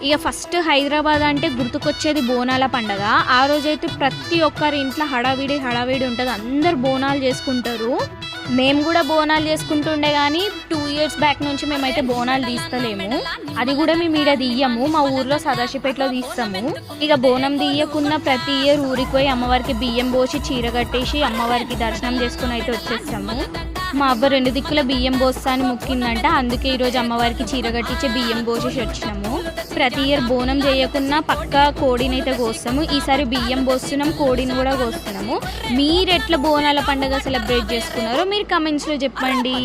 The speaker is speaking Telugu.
ఇక ఫస్ట్ హైదరాబాద్ అంటే గుర్తుకొచ్చేది బోనాల పండగ. ఆ రోజైతే ప్రతి ఒక్కరి ఇంట్లో హడావిడి ఉంటుంది. అందరు బోనాలు చేసుకుంటారు. మేము కూడా బోనాలు చేసుకుంటుండే కానీ 2 years బ్యాక్ నుంచి మేమైతే బోనాలు తీస్తలేము. అది కూడా మేము ఈడ తీయము, మా ఊర్లో సదాశివపేటలో తీస్తాము. ఇక బోనం తీయకున్న ప్రతి ఇయర్ ఊరికి పోయి అమ్మవారికి బియ్యం పోసి చీర కట్టేసి అమ్మవారికి దర్శనం చేసుకుని అయితే వచ్చేస్తాము. మా అవ్వ 2 దిక్కుల బియ్యం పోస్తా అని ముక్కిందంట, అందుకే ఈరోజు అమ్మవారికి చీర కట్టించి బియ్యం పోసేసి వచ్చినాము. ప్రతి ఇయర్ బోనం చేయకున్నా పక్కా కోడినైతే కోస్తాము. ఈసారి బియ్యం పోస్తున్నాం, కోడిని కూడా కోస్తున్నాము. మీరు ఎట్లా బోనాల పండుగ సెలబ్రేట్ చేసుకున్నారో మీరు కమెంట్స్లో చెప్పండి.